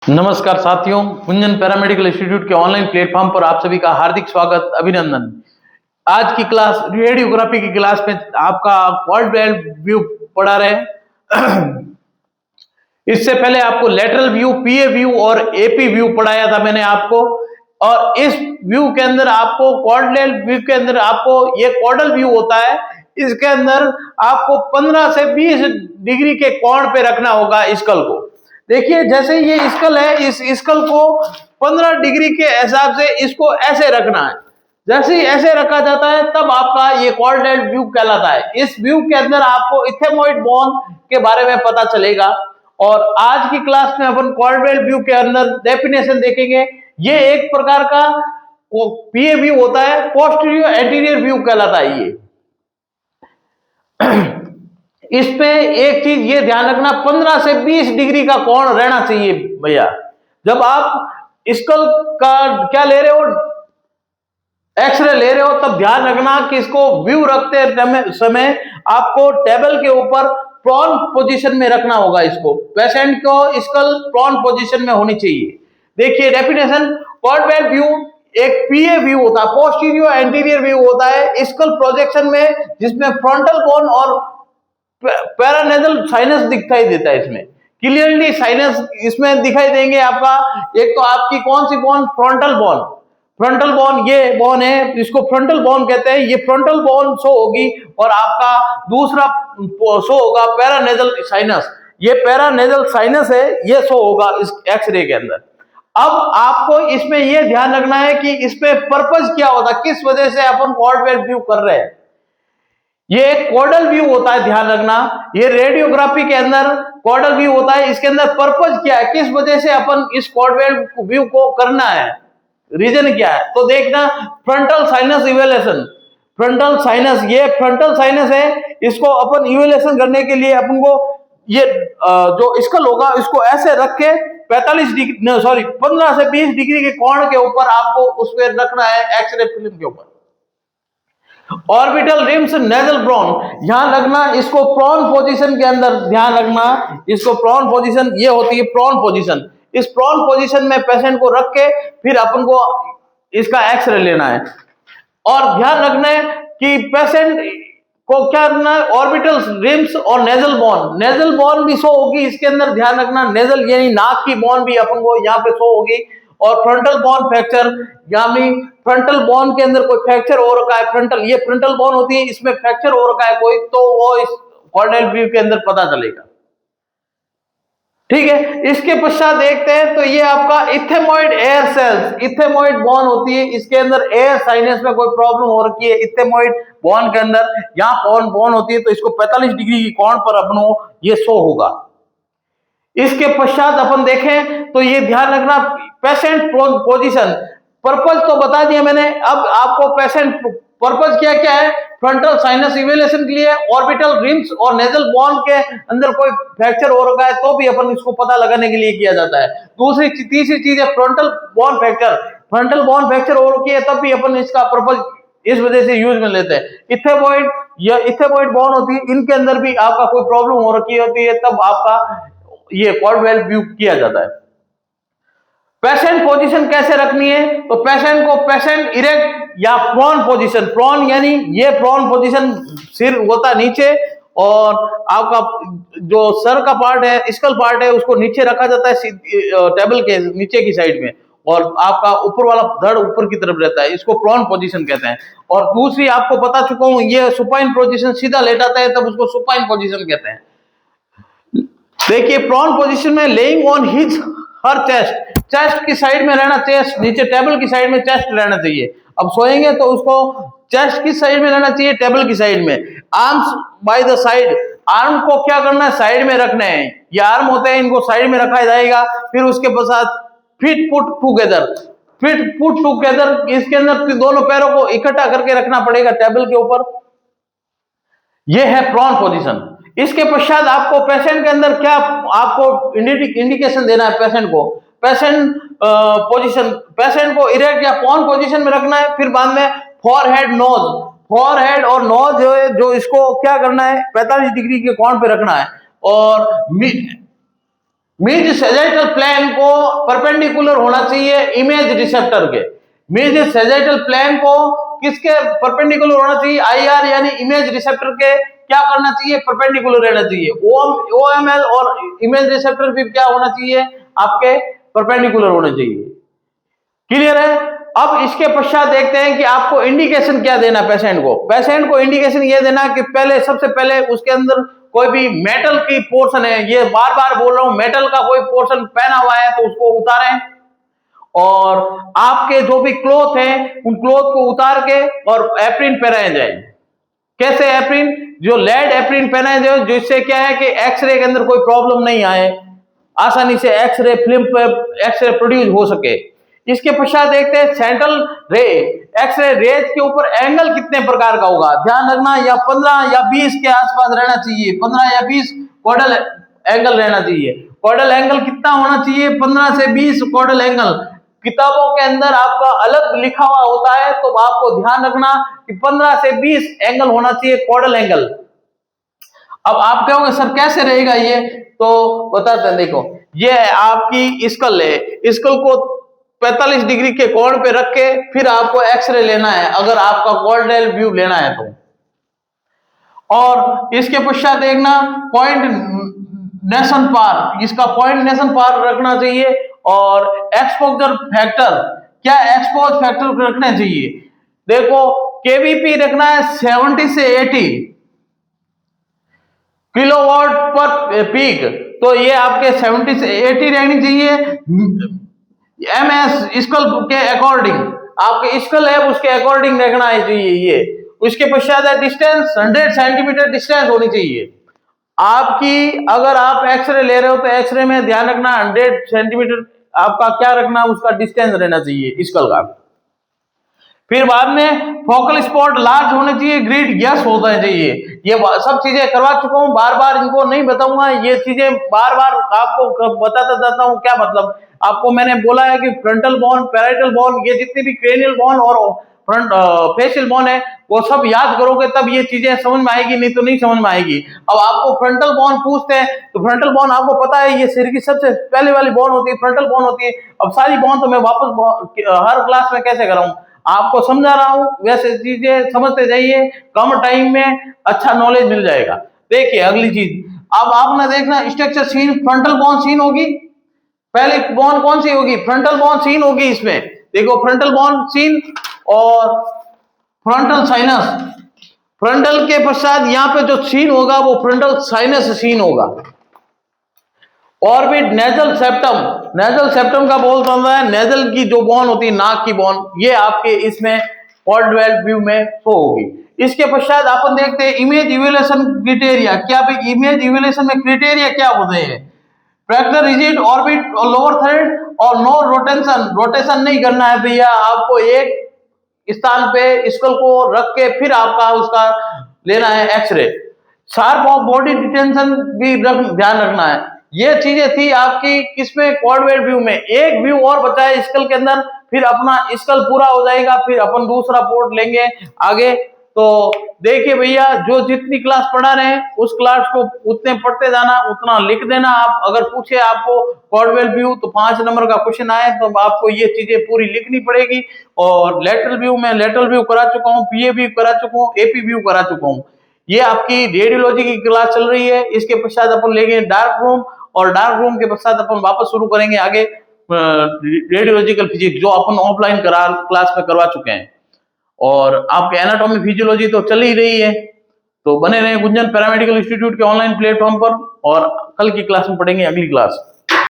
नमस्कार साथियों, कुंजन paramedical institute के ऑनलाइन प्लेटफॉर्म पर आप सभी का हार्दिक स्वागत, अभिनंदन। आज की क्लास रेडियोग्राफी की क्लास में आपका क्वाड व्यू पढ़ा रहे हैं। इससे पहले आपको लेटरल व्यू, पीए व्यू और एपी व्यू पढ़ाया था मैंने आपको, और इस व्यू के अंदर आपको क्वाड्रेल व्यू के अंदर आपको ये क्वाड्रल व्यू होता है। इसके अंदर आपको 15 से 20 डिग्री के कोण पे रखना होगा स्कल को। देखिए, जैसे ये स्कल है, इस स्कल को 15 डिग्री के हिसाब से इसको ऐसे रखना है। जैसे ही ऐसे रखा जाता है तब आपका ये क्वाड्रेल व्यू कहलाता है। इस व्यू के अंदर आपको इथेमॉइड बोन के बारे में पता चलेगा, और आज की क्लास में अपन क्वाड्रेल व्यू के अंदर डेफिनेशन देखेंगे। ये एक प्रकार का पीए व्यू होता है, पोस्टीरियर एंटीरियर व्यू कहलाता है ये। इसमें एक चीज ये ध्यान रखना, 15 से 20 डिग्री का कोण रहना चाहिए भैया। जब आप स्कल का क्या ले रहे हो, एक्सरे ले रहे हो, तब ध्यान रखना कि इसको व्यू रखते समय आपको टेबल के ऊपर प्रॉन पोजीशन में रखना होगा। इसको पेशेंट को स्कल प्रॉन पोजीशन में होनी चाहिए। देखिए डेफिनेशन, क्वाड्रेल व्यू एक पीए व्यू होता है, पोस्टीरियर एंटीरियर व्यू होता है स्कल प्रोजेक्शन में, जिसमें फ्रंटल बोन और पैरानेजल साइनस दिखाई देता है। इसमें क्लियरली साइनस इसमें दिखाई देंगे आपका। एक तो आपकी कौन सी bone, frontal bone. Frontal bone ये बोन है, इसको फ्रंटल बोन कहते हैं। ये फ्रंटल बोन शो होगी, और आपका दूसरा शो होगा पैरानेजल साइनस। ये पैरानेजल साइनस है, ये शो होगा इस एक्सरे के अंदर। अब आपको इसमें यह ध्यान रखना है कि इसमें पर्पस क्या होता है, किस वजह से अपन क्वाड्रेल व्यू कर रहे हैं। ये एक क्वाड्रल व्यू होता है, ध्यान रखना। ये रेडियोग्राफी के अंदर क्वाड्रल व्यू होता है। इसके अंदर पर्पस क्या है, किस वजह से अपन इस क्वाड्रल व्यू को करना है, रीजन क्या है। तो देखना, frontal sinus evaluation. Frontal sinus, ये फ्रंटल साइनस है, इसको अपन इवेल्यूएशन करने के लिए अपन को ये जो स्कल होगा इसको ऐसे रख के 15 से 20 डिग्री के कोण के ऊपर आपको उस पर रखना है, एक्सरे फिल्म के ऊपर। ऑर्बिटल रिम्स नेजल ब्रोन, यहां रखना, इसको प्रॉन पोजीशन के अंदर ध्यान रखना। इसको प्रॉन पोजीशन, ये होती है प्रॉन पोजीशन। इस प्रॉन पोजीशन में पेशेंट को रख के फिर अपन को इसका एक्सरे लेना है। और ध्यान रखना है कि पेशेंट को क्या करना है, ऑर्बिटल रिम्स और नेजल बोन। नेजल बोन भी शो होगी इसके अंदर, ध्यान रखना। नेजल यानी नाक की बोन भी अपन को यहाँ पे शो होगी। और फ्रंटल बोन फ्रैक्चर, यानी फ्रंटल बोन के अंदर कोई फ्रैक्चर हो रखा है, फ्रंटल, ये फ्रंटल बोन होती है, इसमें फ्रैक्चर हो रखा है कोई, तो वो इस क्वाड्रेल व्यू के अंदर पता चलेगा। ठीक है, इसके पश्चात देखते हैं तो ये आपका ethmoid air cells, ethmoid bone होती है। इसके अंदर एयर साइनस में कोई प्रॉब्लम हो रखी है इथेमॉइड बोन के अंदर, यहाँ बोन होती है, तो इसको 45 डिग्री की कोण पर अपन ये शो होगा। इसके पश्चात अपन देखें तो ये ध्यान रखना, पेशेंट पोजीशन। पर्पस तो बता दिया मैंने, अब आपको पेशेंट पर्पस क्या क्या है। फ्रंटल साइनस इवेल्यूएशन के लिए, ऑर्बिटल रिम्स और नेजल बोन के अंदर कोई फ्रैक्चर हो रखा है तो भी अपन इसको पता लगाने के लिए किया जाता है। तीसरी चीज है frontal bone fracture. Frontal bone fracture हो रखी है तब भी अपन इसका पर्पस इस वजह से यूज में लेते हैं। इथेमॉइड या इथेमॉइड बोन होती है, इनके अंदर भी आपका कोई प्रॉब्लम हो रखी होती है तब आपका ये क्वाड्रेल व्यू किया जाता है। पेशेंट पोजीशन कैसे रखनी है, तो पेशेंट को पेशेंट इरेक्ट या प्रॉन पोजीशन। प्रॉन यानी ये प्रॉन पोजीशन, सिर होता नीचे और आपका जो सर का पार्ट है, स्कल पार्ट है, उसको नीचे रखा जाता है टेबल के नीचे की साइड में, और आपका ऊपर वाला धड़ ऊपर की तरफ रहता है, इसको प्रॉन पोजीशन कहते हैं। और दूसरी आपको बता चुका हूं, ये सुपाइन पोजीशन, सीधा लेटाता है तब उसको सुपाइन पोजीशन कहते हैं। देखिए प्रॉन पोजीशन में laying on his her chest, chest की साइड में रहना, चेस्ट नीचे, टेबल की साइड में चेस्ट रहना चाहिए। अब सोएंगे तो उसको चेस्ट की साइड में रहना चाहिए, टेबल की साइड में। Arms by the side, arm को क्या करना है, साइड में रखने हैं। ये आर्म होते हैं, इनको साइड में रखा जाएगा। फिर उसके पश्चात fit put together, fit put together, इसके अंदर दोनों पैरों को इकट्ठा करके रखना पड़ेगा टेबल के ऊपर। यह है प्रॉन पोजीशन। इसके पश्चात आपको पेशेंट के अंदर क्या आपको इंडिकेशन देना है पेशेंट को, पेशेंट पोजीशन, पेशेंट को इरेक्ट या प्रॉन पोजीशन में रखना है। फिर बाद में फॉरहेड नोज, फॉरहेड और नोज जो इसको क्या करना है, 45 डिग्री के कोण पे रखना है। और मीज सेजाइटल प्लेन को परपेंडिकुलर होना चाहिए इमेज रिसेप्टर के। मीज सेजाइटल प्लेन को किसके परपेंडिकुलर होना चाहिए? आईआर यानी इमेज रिसेप्टर के क्या करना चाहिए? परपेंडिकुलर रहना चाहिए। ओएमएल और इमेज रिसेप्टर भी क्या होना चाहिए? आपके परपेंडिकुलर होना चाहिए। क्लियर है? अब इसके पश्चात देखते हैं कि आपको इंडिकेशन क्या देना पेशेंट को। पेशेंट को इंडिकेशन ये देना कि पहले सबसे पहले उसके अंदर कोई भी मेटल की पोर्शन है, ये बार बार बोल रहा हूं, मेटल का कोई पोर्शन पहना हुआ है तो उसको उतारें, और आपके जो भी क्लोथ है उन क्लोथ को उतार के और एप्रिन पहनाए जाए। कैसे एप्रिन? जो लेड एप्रिन पहनाए जाए, जिससे क्या है कि एक्सरे के अंदर कोई प्रॉब्लम नहीं आए, आसानी से एक्सरे फिल्म पे एक्सरे प्रोड्यूस हो सके। इसके पश्चात देखते हैं सेंट्रल रे, एक्सरे रेज के ऊपर एंगल कितने प्रकार का होगा, ध्यान रखना, या 15 या 20 के आसपास रहना चाहिए। 15 या 20 कोडल एंगल रहना चाहिए। कोडल एंगल कितना होना चाहिए? 15 से 20 कोडल एंगल। किताबों के अंदर आपका अलग लिखा हुआ होता है, तो आपको ध्यान रखना कि 15 से 20 एंगल होना चाहिए, कोडल एंगल। अब आप कहोगे सर कैसे रहेगा ये? तो बताते हैं, देखो ये आपकी स्कल है, स्कल को 45 डिग्री के कोण पे रख के फिर आपको एक्सरे लेना है, अगर आपका कोर्डियल व्यू लेना है तो। और इसके पश्चात देखना पॉइंट नेशन पार, इसका पॉइंट नेशन पार रखना चाहिए। और एक्सपोजर फैक्टर, क्या एक्सपोज फैक्टर रखना चाहिए? देखो केवीपी रखना है 70 से 80 किलोवाट पर पीक, तो ये आपके 70 से 80 रहनी चाहिए। एमएस स्कल के अकॉर्डिंग, आपके स्कल है उसके अकॉर्डिंग रखना है चाहिए ये। उसके पश्चात है डिस्टेंस 100 सेंटीमीटर डिस्टेंस होनी चाहिए आपकी। अगर आप एक्सरे ले रहे हो तो एक्सरे में ध्यान रखना 100 सेंटीमीटर आपका क्या रखना, उसका डिस्टेंस रहना चाहिए स्कल का। फिर बाद में फोकल स्पॉट लार्ज होने चाहिए, ग्रिड यस होना चाहिए। ये सब चीजें करवा चुका हूं, बार बार इनको नहीं बताऊंगा, ये चीजें बार बार आपको बताता जाता हूं। क्या मतलब? आपको मैंने बोला है कि फ्रंटल बोन, पैराइटल बोन, ये जितने भी क्रेनियल बोन और फ्रंट फेशियल बोन है वो सब याद करोगे तब ये चीजें समझ में आएगी, नहीं तो नहीं समझ में आएगी। अब आपको फ्रंटल बोन पूछते हैं तो फ्रंटल बोन आपको पता है ये सिर की सबसे पहले वाली बोन होती है, फ्रंटल बोन होती है। अब सारी बोन तो मैं वापस हर क्लास में कैसे कराऊं, आपको समझा रहा हूं, वैसे चीजें समझते जाइए, कम टाइम में अच्छा नॉलेज मिल जाएगा। देखिए अगली चीज, अब आपने देखना structure seen, frontal bone seen होगी, पहली बोन कौन सी होगी? फ्रंटल बोन सीन होगी। इसमें देखो फ्रंटल बोन सीन और फ्रंटल साइनस, फ्रंटल के पश्चात यहाँ पे जो सीन होगा वो फ्रंटल साइनस सीन होगा। Orbit nasal septum, nasal septum का बोल रहा है, नेजल की जो बोन होती है नाक की बोन, ये आपके इसमें कोर्डियल व्यू में शो होगी। इसके पश्चात अपन देखते हैं इमेज इवैल्यूएशन क्राइटेरिया। क्या भाई इमेज इवैल्यूएशन में क्राइटेरिया क्या होते हैं? फ्रैक्चर रिजिड ऑर्बिट और लोअर थर्ड, और नो रोटेशन, रोटेशन नहीं करना है भैया, आपको एक स्थान पे स्कल को रख के फिर आपका उसका लेना है x-ray. Sharp of body detention भी ध्यान रखना है। ये चीजें थी आपकी किसमें? कोर्डियल व्यू में। एक व्यू और बचा है स्कल के अंदर, फिर अपना स्कल पूरा हो जाएगा, फिर अपन दूसरा पोर्ट लेंगे आगे। तो देखिए भैया, जो जितनी क्लास पढ़ा रहे हैं उस क्लास को उतने पढ़ते जाना, उतना लिख देना। आप अगर पूछे आपको कोर्डियल व्यू तो 5 नंबर का क्वेश्चन आए तो आपको ये चीजें पूरी लिखनी पड़ेगी। और लेटरल व्यू में लेटरल व्यू करा चुका हूँ, पीए व्यू करा चुका हूँ, एपी व्यू करा चुका हूँ। ये आपकी रेडियोलॉजी की क्लास चल रही है। इसके पश्चात अपन लेंगे डार्क रूम, और डार्क रूम के पश्चात अपन वापस शुरू करेंगे आगे रेडियोलॉजिकल फिजिक्स, जो अपन ऑफलाइन क्लास में करवा चुके हैं। और आपके एनाटॉमी फिजियोलॉजी तो चल ही रही है, तो बने रहे गुंजन पैरामेडिकल इंस्टीट्यूट के ऑनलाइन प्लेटफॉर्म पर, और कल की क्लास में पढ़ेंगे अगली क्लास।